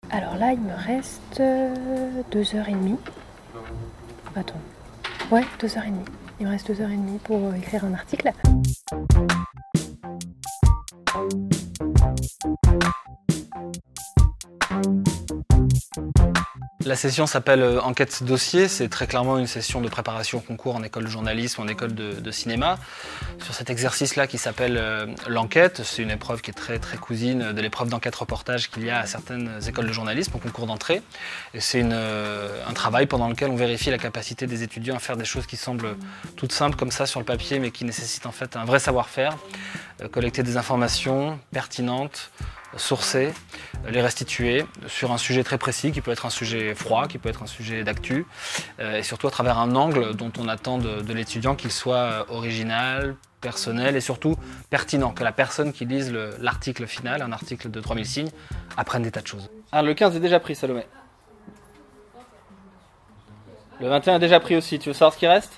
Alors là, il me reste 2h30. Attends. Ouais, 2h30. Il me reste 2h30 pour écrire un article. La session s'appelle Enquête dossier, c'est très clairement une session de préparation au concours en école de journalisme, en école de cinéma. Sur cet exercice-là qui s'appelle l'enquête, c'est une épreuve qui est très cousine de l'épreuve d'enquête-reportage qu'il y a à certaines écoles de journalisme au concours d'entrée. Et c'est un travail pendant lequel on vérifie la capacité des étudiants à faire des choses qui semblent toutes simples comme ça sur le papier, mais qui nécessitent en fait un vrai savoir-faire. Collecter des informations pertinentes, sourcer, les restituer sur un sujet très précis qui peut être un sujet froid, qui peut être un sujet d'actu et surtout à travers un angle dont on attend de l'étudiant qu'il soit original, personnel et surtout pertinent, que la personne qui lise l'article final, un article de 3000 signes, apprenne des tas de choses. Ah, le 15 est déjà pris, Salomé. Le 21 est déjà pris aussi, tu veux savoir ce qui reste?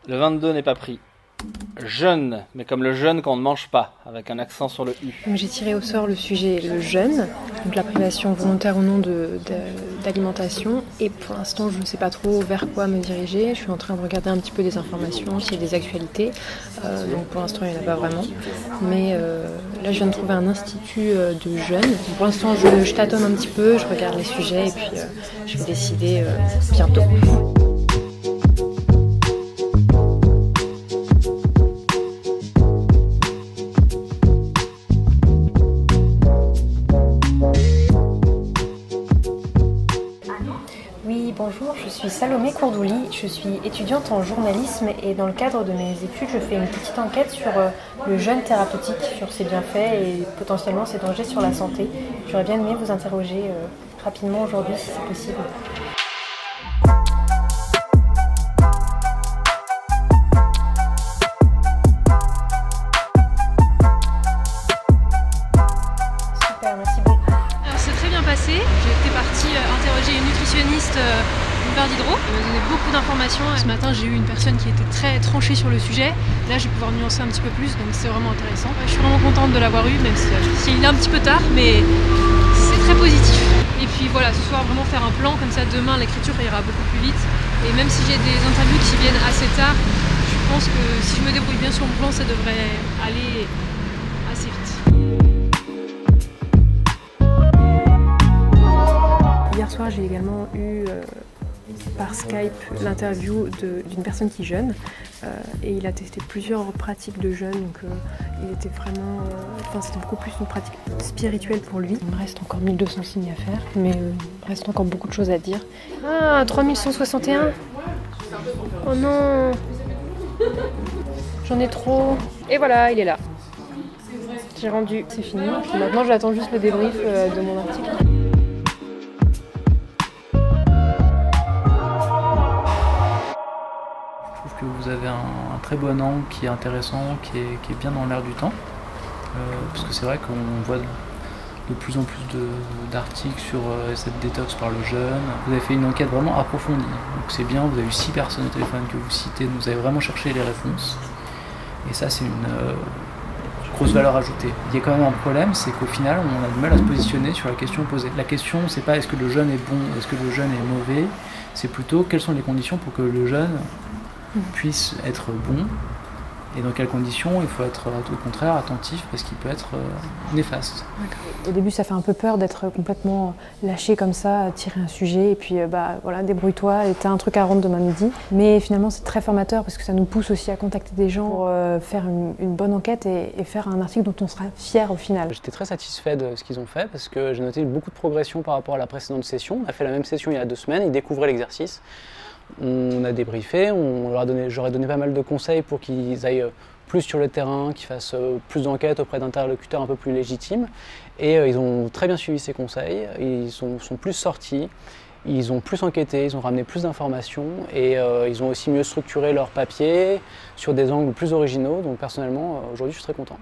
Le 22 n'est pas pris. Jeûne, mais comme le jeûne qu'on ne mange pas, avec un accent sur le U. J'ai tiré au sort le sujet le jeûne, donc la privation volontaire ou non d'alimentation. Et pour l'instant, je ne sais pas trop vers quoi me diriger. Je suis en train de regarder un petit peu des informations, s'il y a des actualités. Donc pour l'instant, il n'y en a pas vraiment. Mais là, je viens de trouver un institut de jeûne. Pour l'instant, je tâtonne un petit peu, je regarde les sujets et puis je vais décider bientôt. Bonjour, je suis Salomé Courdouli, je suis étudiante en journalisme et dans le cadre de mes études, je fais une petite enquête sur le jeûne thérapeutique, sur ses bienfaits et potentiellement ses dangers sur la santé. J'aurais bien aimé vous interroger rapidement aujourd'hui si c'est possible. Super, merci beaucoup. Alors c'est très bien passé, j'étais partie interroger une nutritionniste Boulevard Diderot. Elle m'a donné beaucoup d'informations. Ce matin j'ai eu une personne qui était très tranchée sur le sujet. Là je vais pouvoir nuancer un petit peu plus, donc c'est vraiment intéressant. Je suis vraiment contente de l'avoir eu, même si il est un petit peu tard, mais c'est très positif. Et puis voilà, ce soir vraiment faire un plan, comme ça demain l'écriture ira beaucoup plus vite. Et même si j'ai des interviews qui viennent assez tard, je pense que si je me débrouille bien sur mon plan, ça devrait aller assez vite. Hier soir, j'ai également eu par Skype l'interview d'une personne qui jeûne et il a testé plusieurs pratiques de jeûne, donc il était vraiment, c'était beaucoup plus une pratique spirituelle pour lui. Il me reste encore 1200 signes à faire, mais il me reste encore beaucoup de choses à dire. Ah, 3161. Oh non, j'en ai trop. Et voilà, il est là. J'ai rendu, c'est fini. Et maintenant, j'attends juste le débrief de mon article. Je trouve que vous avez un très bon angle qui est intéressant, qui est bien dans l'air du temps. Parce que c'est vrai qu'on voit de plus en plus d'articles sur cette détox par le jeûne. Vous avez fait une enquête vraiment approfondie, donc c'est bien, vous avez eu 6 personnes au téléphone que vous citez, vous avez vraiment cherché les réponses. Et ça c'est une grosse valeur ajoutée. Il y a quand même un problème, c'est qu'au final on a du mal à se positionner sur la question posée. La question c'est pas est-ce que le jeûne est bon, est-ce que le jeûne est mauvais, c'est plutôt quelles sont les conditions pour que le jeûne puisse être bon et dans quelles conditions il faut être au contraire attentif parce qu'il peut être néfaste. Au début ça fait un peu peur d'être complètement lâché comme ça, tirer un sujet et puis voilà, débrouille-toi et t'as un truc à rendre demain midi. Mais finalement c'est très formateur parce que ça nous pousse aussi à contacter des gens pour faire une bonne enquête et faire un article dont on sera fier au final. J'étais très satisfait de ce qu'ils ont fait parce que j'ai noté beaucoup de progression par rapport à la précédente session. On a fait la même session il y a 2 semaines, ils découvraient l'exercice. On a débriefé, j'aurais donné pas mal de conseils pour qu'ils aillent plus sur le terrain, qu'ils fassent plus d'enquêtes auprès d'interlocuteurs un peu plus légitimes. Et ils ont très bien suivi ces conseils, ils sont plus sortis, ils ont plus enquêté, ils ont ramené plus d'informations et ils ont aussi mieux structuré leur papier sur des angles plus originaux. Donc personnellement, aujourd'hui je suis très content.